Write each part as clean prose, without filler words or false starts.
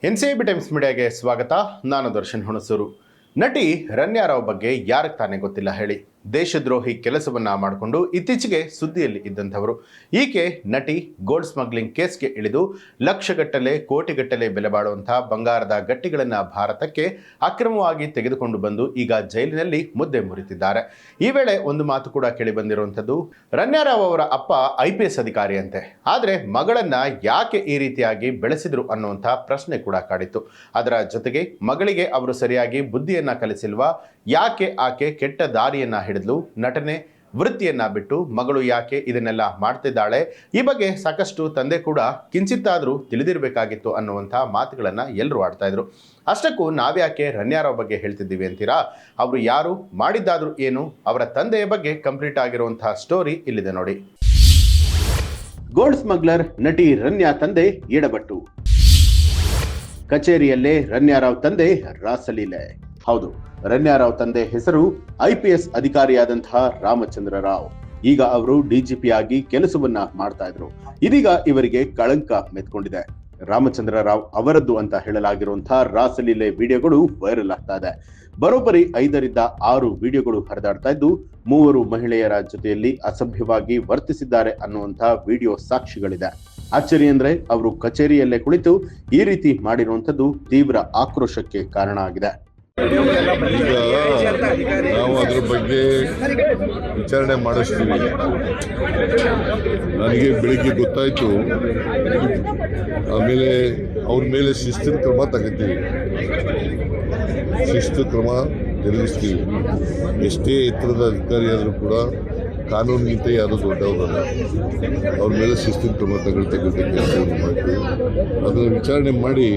NCB times ಮೀಡಿಯಾಗೆ ಸ್ವಾಗತ. ನಾನು ದರ್ಶನ್ ಹುಣಸೂರು. ನಟಿ ರನ್ಯಾ ರಾವ್ ಬಗ್ಗೆ ಯಾರಿಗೆ ತಾನೇ ಗೊತ್ತಿಲ್ಲ ಹೇಳಿ. ದೇಶದ್ರೋಹಿ ಕೆಲಸವನ್ನ ಮಾಡಿಕೊಂಡು ಇತ್ತೀಚೆಗೆ ಸುದ್ದಿಯಲ್ಲಿ ಇದ್ದಂಥವರು. ಈಕೆ ನಟಿ ಗೋಲ್ಡ್ ಸ್ಮಗ್ಲಿಂಗ್ ಕೇಸ್ಗೆ ಇಳಿದು ಲಕ್ಷಗಟ್ಟಲೆ ಕೋಟಿಗಟ್ಟಲೆ ಬೆಲೆ ಬಾಳುವಂತಹ ಬಂಗಾರದ ಗಟ್ಟಿಗಳನ್ನು ಭಾರತಕ್ಕೆ ಅಕ್ರಮವಾಗಿ ತೆಗೆದುಕೊಂಡು ಬಂದು ಈಗ ಜೈಲಿನಲ್ಲಿ ಮುದ್ದೆ ಮುರಿತಿದ್ದಾರೆ. ಈ ವೇಳೆ ಒಂದು ಮಾತು ಕೂಡ ಕೇಳಿ ಬಂದಿರುವಂಥದ್ದು, ರನ್ಯಾ ರಾವ್ ಅವರ ಅಪ್ಪ IPS ಅಧಿಕಾರಿಯಂತೆ, ಆದರೆ ಮಗಳನ್ನ ಯಾಕೆ ಈ ರೀತಿಯಾಗಿ ಬೆಳೆಸಿದ್ರು ಅನ್ನುವಂಥ ಪ್ರಶ್ನೆ ಕೂಡ ಕಾಡಿತ್ತು. ಅದರ ಜೊತೆಗೆ ಮಗಳಿಗೆ ಅವರು ಸರಿಯಾಗಿ ಬುದ್ಧಿಯನ್ನ ಕಲಿಸಿಲ್ವಾ, ಯಾಕೆ ಆಕೆ ಕೆಟ್ಟ ದಾರಿಯನ್ನ ಹಿಡಿದ್ಲು, ನಟನೆ ವೃತ್ತಿಯನ್ನ ಬಿಟ್ಟು ಮಗಳು ಯಾಕೆ ಇದನ್ನೆಲ್ಲ ಮಾಡ್ತಿದ್ದಾಳೆ, ಈ ಬಗ್ಗೆ ಸಾಕಷ್ಟು ತಂದೆ ಕೂಡ ಕಿಂಚಿತ್ತಾದರೂ ತಿಳಿದಿರಬೇಕಾಗಿತ್ತು ಅನ್ನುವಂಥ ಮಾತುಗಳನ್ನು ಎಲ್ಲರೂ ಆಡ್ತಾ ಇದ್ರು. ಅಷ್ಟಕ್ಕೂ ನಾವ್ಯಾಕೆ ರನ್ಯಾ ರಾವ್ ಬಗ್ಗೆ ಹೇಳ್ತಿದ್ದೀವಿ ಅಂತೀರಾ? ಅವರು ಯಾರು, ಮಾಡಿದ್ದಾದ್ರೂ ಏನು, ಅವರ ತಂದೆಯ ಬಗ್ಗೆ ಕಂಪ್ಲೀಟ್ ಆಗಿರುವಂತಹ ಸ್ಟೋರಿ ಇಲ್ಲಿದೆ ನೋಡಿ. ಗೋಲ್ಡ್ ಸ್ಮಗ್ಲರ್ ನಟಿ ರನ್ಯಾ ತಂದೆ ಎಡಬಟ್ಟು. ಕಚೇರಿಯಲ್ಲೇ ರನ್ಯಾ ರಾವ್ ತಂದೆ ರಾಸಲೀಲೆ. ಹೌದು, ರನ್ಯಾ ರಾವ್ ತಂದೆ ಹೆಸರು IPS ಅಧಿಕಾರಿಯಾದಂತಹ ರಾಮಚಂದ್ರ ರಾವ್. ಈಗ ಅವರು DGP ಆಗಿ ಕೆಲಸವನ್ನ ಮಾಡ್ತಾ ಇದ್ರು. ಇದೀಗ ಇವರಿಗೆ ಕಳಂಕ ಮೆತ್ಕೊಂಡಿದೆ. ರಾಮಚಂದ್ರ ರಾವ್ ಅವರದ್ದು ಅಂತ ಹೇಳಲಾಗಿರುವಂತಹ ರಾಸಲೀಲೆ ವಿಡಿಯೋಗಳು ವೈರಲ್ ಆಗ್ತಾ ಇದೆ. ಬರೋಬ್ಬರಿ 5 ರಿಂದ 6 ವಿಡಿಯೋಗಳು ಹರಿದಾಡ್ತಾ ಇದ್ದು, 3 ಮಹಿಳೆಯರ ಜೊತೆಯಲ್ಲಿ ಅಸಭ್ಯವಾಗಿ ವರ್ತಿಸಿದ್ದಾರೆ ಅನ್ನುವಂತಹ ವಿಡಿಯೋ ಸಾಕ್ಷಿಗಳಿದೆ. ಅಚ್ಚರಿ ಅಂದ್ರೆ ಅವರು ಕಚೇರಿಯಲ್ಲೇ ಕುಳಿತು ಈ ರೀತಿ ಮಾಡಿರುವಂತದ್ದು ತೀವ್ರ ಆಕ್ರೋಶಕ್ಕೆ ಕಾರಣ ಆಗಿದೆ. ಈಗ ನಾವು ಅದ್ರ ಬಗ್ಗೆ ವಿಚಾರಣೆ ಮಾಡಿಸ್ತೀವಿ. ನನಗೆ ಬೆಳಿಗ್ಗೆ ಗೊತ್ತಾಯ್ತು, ಆಮೇಲೆ ಅವ್ರ ಮೇಲೆ ಶಿಸ್ತಿನ ಕ್ರಮ ತಗೋತೀವಿ, ಶಿಸ್ತು ಕ್ರಮ ಜರುಗಿಸ್ತೀವಿ. ಎಷ್ಟೇ ಎತ್ತರದ ಅಧಿಕಾರಿ ಆದರೂ ಕೂಡ ಕಾನೂನಿಗಿಂತ ಯಾರು ದೊಡ್ಡವರಲ್ಲ. ಅವ್ರ ಮೇಲೆ ಶಿಸ್ತಿನ ಕ್ರಮ ತೆಗೆದುಕೊಳ್ಳೋದಕ್ಕೆ ಕೆಲಸವನ್ನು ಮಾಡ್ತೀವಿ. ಅದನ್ನು ವಿಚಾರಣೆ ಮಾಡಿ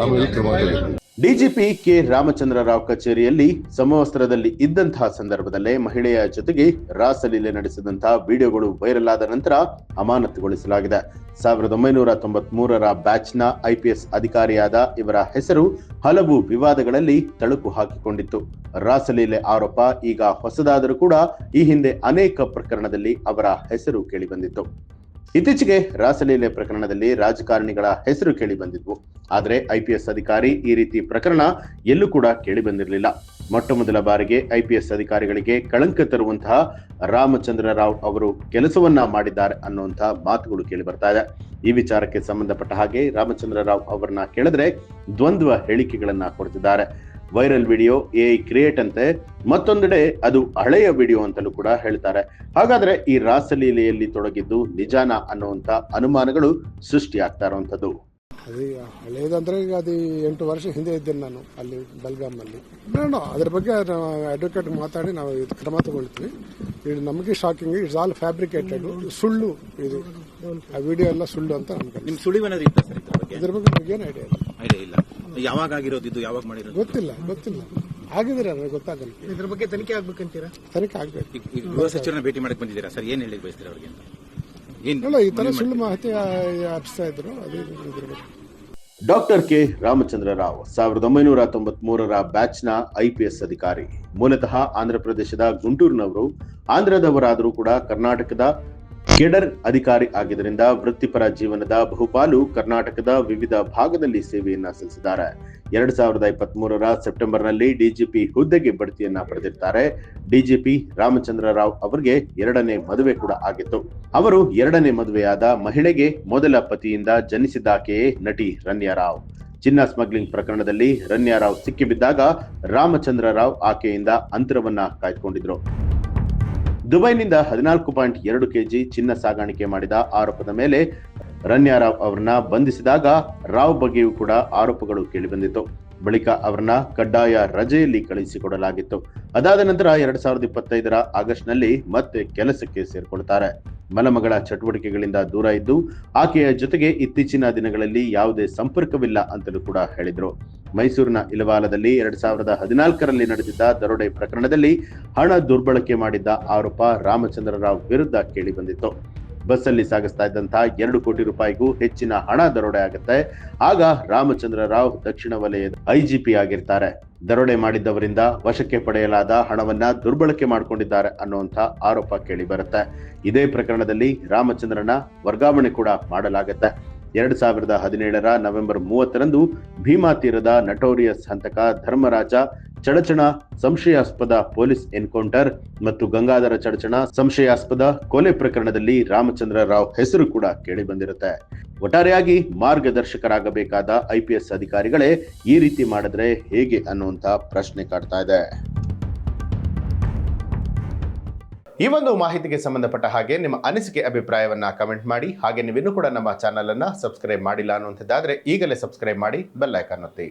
ಆಮೇಲೆ ಕ್ರಮ ತಗೋತೀವಿ. DGP ಕೆ ರಾಮಚಂದ್ರ ರಾವ್ ಕಚೇರಿಯಲ್ಲಿ ಸಮವಸ್ತ್ರದಲ್ಲಿ ಇದ್ದಂತಹ ಸಂದರ್ಭದಲ್ಲೇ ಮಹಿಳೆಯ ಜೊತೆಗೆ ರಾಸಲೀಲೆ ನಡೆಸಿದಂತಹ ವಿಡಿಯೋಗಳು ವೈರಲ್ ಆದ ನಂತರ ಅಮಾನತುಗೊಳಿಸಲಾಗಿದೆ. 1993ರ ಬ್ಯಾಚ್ನ IPS ಅಧಿಕಾರಿಯಾದ ಇವರ ಹೆಸರು ಹಲವು ವಿವಾದಗಳಲ್ಲಿ ತಳುಕು ಹಾಕಿಕೊಂಡಿತ್ತು. ರಾಸಲೀಲೆ ಆರೋಪ ಈಗ ಹೊಸದಾದರೂ ಕೂಡ ಈ ಹಿಂದೆ ಅನೇಕ ಪ್ರಕರಣದಲ್ಲಿ ಅವರ ಹೆಸರು ಕೇಳಿಬಂದಿತ್ತು. ಇತ್ತೀಚೆಗೆ ರಾಸಲೀಲೆ ಪ್ರಕರಣದಲ್ಲಿ ರಾಜಕಾರಣಿಗಳ ಹೆಸರು ಕೇಳಿ ಬಂದಿದ್ವು. ಆದರೆ IPS ಅಧಿಕಾರಿ ಈ ರೀತಿ ಪ್ರಕರಣ ಎಲ್ಲೂ ಕೂಡ ಕೇಳಿ ಬಂದಿರಲಿಲ್ಲ. ಮೊಟ್ಟ ಮೊದಲ ಬಾರಿಗೆ IPS ಅಧಿಕಾರಿಗಳಿಗೆ ಕಳಂಕ ತರುವಂತಹ ರಾಮಚಂದ್ರ ರಾವ್ ಅವರು ಕೆಲಸವನ್ನ ಮಾಡಿದ್ದಾರೆ ಅನ್ನುವಂತಹ ಮಾತುಗಳು ಕೇಳಿ ಬರ್ತಾ ಇದೆ. ಈ ವಿಚಾರಕ್ಕೆ ಸಂಬಂಧಪಟ್ಟ ಹಾಗೆ ರಾಮಚಂದ್ರ ರಾವ್ ಅವರನ್ನ ಕೇಳಿದ್ರೆ ದ್ವಂದ್ವ ಹೇಳಿಕೆಗಳನ್ನ ಕೊಡ್ತಿದ್ದಾರೆ. ವೈರಲ್ ವಿಡಿಯೋ AI ಕ್ರಿಯೇಟ್ ಅಂತೆ, ಮತ್ತೊಂದೆಡೆ ಅದು ಹಳೆಯ ವಿಡಿಯೋ ಅಂತಲೂ ಕೂಡ ಹೇಳ್ತಾರೆ. ಹಾಗಾದ್ರೆ ಈ ರಾಸಲೀಲೆಯಲ್ಲಿ ತೊಡಗಿದ್ದು ನಿಜಾನ ಅನ್ನುವಂತ ಅನುಮಾನಗಳು ಸೃಷ್ಟಿಯಾಗ್ತಾ ಇರುವಂತದ್ದು. ಅದು ಹಳೇದಂದ್ರೆ ಈಗ ಅದು 8 ವರ್ಷ ಹಿಂದೆ ಇದ್ದೇನೆ ನಾನು ಅಲ್ಲಿ ಬೆಲ್ಗಾಮಲ್ಲಿ. ನಾನು ಅದ್ರ ಬಗ್ಗೆ ಅಡ್ವೊಕೇಟ್ ಮಾತಾಡಿ ನಾವು ಇದು ಕ್ರಮ ತಗೊಳ್ತೀವಿ. ಇದು ನಮಗೆ ಶಾಕಿಂಗ್, ಇಟ್ಸ್ ಆಲ್ ಫ್ಯಾಬ್ರಿಕೇಟೆಡ್, ಸುಳ್ಳು. ಇದು ಆ ವಿಡಿಯೋ ಎಲ್ಲ ಸುಳ್ಳು ಅಂತ ನಮ್ಗೆ. ನಿಮ್ ಸುಳಿವನ್ನೋದು ಇತ್ತ ಸರ್ ಇದ್ರ ಬಗ್ಗೆ ನಮ್ಗೆ ಏನು ಐಡಿಯಾ ಇಲ್ಲ. ಯಾವಾಗ ಆಗಿರೋದು, ಇದು ಯಾವಾಗ ಮಾಡಿರೋದು ಗೊತ್ತಿಲ್ಲ. ಆಗಿದ್ರೆ ನನಗೆ ಗೊತ್ತಾಗಲ್ಲ. ಇದ್ರ ಬಗ್ಗೆ ತನಿಖೆ ಆಗ್ಬೇಕಂತೀರಾ? ತನಿಖೆ ಆಗ್ಬೇಕು. ಗೃಹ ಸಚಿವರನ್ನ ಭೇಟಿ ಮಾಡಕ್ ಬಂದಿದ್ದೀರಾ ಸರ್? ಏನ್ ಹೇಳಿಕ್ ಬಯಸ್ತೀರಾ ಅವ್ರಿಗೆ? ಇಲ್ಲ, ಈ ತರ ಸುಳ್ಳು ಮಾಹಿತಿ ಹರಿಸ್ತಾ ಇದ್ರು. ಅದೇ ಇದ್ರ ಬಗ್ಗೆ ಡಾಕ್ಟರ್ ಕೆ ರಾಮಚಂದ್ರ ರಾವ್ 1993ರ ಬ್ಯಾಚ್ನ IPS ಅಧಿಕಾರಿ. ಮೂಲತಃ ಆಂಧ್ರಪ್ರದೇಶದ ಗುಂಟೂರಿನವರು. ಆಂಧ್ರದವರಾದರೂ ಕೂಡ ಕರ್ನಾಟಕದ ಕೆಡರ್ ಅಧಿಕಾರಿ ಆಗಿದ್ದರಿಂದ ವೃತ್ತಿಪರ ಜೀವನದ ಬಹುಪಾಲು ಕರ್ನಾಟಕದ ವಿವಿಧ ಭಾಗದಲ್ಲಿ ಸೇವೆಯನ್ನ ಸಲ್ಲಿಸಿದ್ದಾರೆ. 2023ರ ಸೆಪ್ಟೆಂಬರ್ನಲ್ಲಿ DGP ಹುದ್ದೆಗೆ ಬಡ್ತಿಯನ್ನ ಪಡೆದಿರ್ತಾರೆ. DGP ರಾಮಚಂದ್ರ ರಾವ್ ಅವರಿಗೆ 2ನೇ ಮದುವೆ ಕೂಡ ಆಗಿತ್ತು. ಅವರು 2ನೇ ಮದುವೆಯಾದ ಮಹಿಳೆಗೆ ಮೊದಲ ಪತಿಯಿಂದ ಜನಿಸಿದಾಕೆಯೇ ನಟಿ ರನ್ಯಾ ರಾವ್. ಚಿನ್ನ ಸ್ಮಗ್ಲಿಂಗ್ ಪ್ರಕರಣದಲ್ಲಿ ರನ್ಯಾ ರಾವ್ ಸಿಕ್ಕಿಬಿದ್ದಾಗ ರಾಮಚಂದ್ರ ರಾವ್ ಆಕೆಯಿಂದ ಅಂತರವನ್ನ ಕಾಯ್ದುಕೊಂಡಿದ್ರು. ದುಬೈನಿಂದ 14.2 kg ಚಿನ್ನ ಸಾಗಾಣಿಕೆ ಮಾಡಿದ ಆರೋಪದ ಮೇಲೆ ರನ್ಯಾ ರಾವ್ ಅವರನ್ನ ಬಂಧಿಸಿದಾಗ ರಾವ್ ಬಗ್ಗೆಯೂ ಕೂಡ ಆರೋಪಗಳು ಕೇಳಿಬಂದಿತ್ತು. ಬಳಿಕ ಅವರನ್ನ ಕಡ್ಡಾಯ ರಜೆಯಲ್ಲಿ ಕಳುಹಿಸಿಕೊಡಲಾಗಿತ್ತು. ಅದಾದ ನಂತರ 2025ರ ಆಗಸ್ಟ್ನಲ್ಲಿ ಮತ್ತೆ ಕೆಲಸಕ್ಕೆ ಸೇರ್ಕೊಳ್ತಾರೆ. ಮಲಮಗಳ ಚಟುವಟಿಕೆಗಳಿಂದ ದೂರ ಇದ್ದು ಆಕೆಯ ಜೊತೆಗೆ ಇತ್ತೀಚಿನ ದಿನಗಳಲ್ಲಿ ಯಾವುದೇ ಸಂಪರ್ಕವಿಲ್ಲ ಅಂತಲೂ ಕೂಡ ಹೇಳಿದ್ರು. ಮೈಸೂರಿನ ಇಲವಾಲದಲ್ಲಿ 2014ರಲ್ಲಿ ನಡೆದಿದ್ದ ದರೋಡೆ ಪ್ರಕರಣದಲ್ಲಿ ಹಣ ದುರ್ಬಳಕೆ ಮಾಡಿದ್ದ ಆರೋಪ ರಾಮಚಂದ್ರ ರಾವ್ ವಿರುದ್ಧ ಕೇಳಿ ಬಂದಿತ್ತು. ಬಸ್ಸಲ್ಲಿ ಸಾಗಿಸ್ತಾ ಇದ್ದಂತಹ 2 ಕೋಟಿ ರೂಪಾಯಿಗೂ ಹೆಚ್ಚಿನ ಹಣ ದರೋಡೆ ಆಗುತ್ತೆ. ಆಗ ರಾಮಚಂದ್ರ ರಾವ್ ದಕ್ಷಿಣ ವಲಯದ IGP ಆಗಿರ್ತಾರೆ. ದರೋಡೆ ಮಾಡಿದ್ದವರಿಂದ ವಶಕ್ಕೆ ಪಡೆಯಲಾದ ಹಣವನ್ನ ದುರ್ಬಳಕೆ ಮಾಡಿಕೊಂಡಿದ್ದಾರೆ ಅನ್ನುವಂಥ ಆರೋಪ ಕೇಳಿ ಬರುತ್ತೆ. ಇದೇ ಪ್ರಕರಣದಲ್ಲಿ ರಾಮಚಂದ್ರನ ವರ್ಗಾವಣೆ ಕೂಡ ಮಾಡಲಾಗುತ್ತೆ. 2017ರ ನವೆಂಬರ್ 30ರಂದು ಭೀಮಾ ತೀರದ ನಟೋರಿಯಸ್ ಹಂತಕ ಧರ್ಮರಾಜ ಚಡಚಣ ಸಂಶಯಾಸ್ಪದ ಪೊಲೀಸ್ ಎನ್ಕೌಂಟರ್ ಮತ್ತು ಗಂಗಾಧರ ಚಡಚಣ ಸಂಶಯಾಸ್ಪದ ಕೊಲೆ ಪ್ರಕರಣದಲ್ಲಿ ರಾಮಚಂದ್ರ ರಾವ್ ಹೆಸರು ಕೂಡ ಕೇಳಿ ಬಂದಿರುತ್ತೆ. ಒಟ್ಟಾರೆಯಾಗಿ ಮಾರ್ಗದರ್ಶಕರಾಗಬೇಕಾದ IPS ಅಧಿಕಾರಿಗಳೇ ಈ ರೀತಿ ಮಾಡಿದ್ರೆ ಹೇಗೆ ಅನ್ನುವಂತ ಪ್ರಶ್ನೆ ಕಾಡ್ತಾ ಇದೆ. ಈ ಒಂದು ಮಾಹಿತಿಗೆ ಸಂಬಂಧಪಟ್ಟ ಹಾಗೆ ನಿಮ್ಮ ಅನಿಸಿಕೆ ಅಭಿಪ್ರಾಯವನ್ನ ಕಮೆಂಟ್ ಮಾಡಿ. ಹಾಗೆ ನೀವಿನ್ನೂ ಕೂಡ ನಮ್ಮ ಚಾನಲ್ ಅನ್ನ ಸಬ್ಸ್ಕ್ರೈಬ್ ಮಾಡಿಲ್ಲ ಅನ್ನುವಂಥದ್ದಾದ್ರೆ ಈಗಲೇ ಸಬ್ಸ್ಕ್ರೈಬ್ ಮಾಡಿ, ಬೆಲ್ ಐಕಾನ್ ಒತ್ತಿ.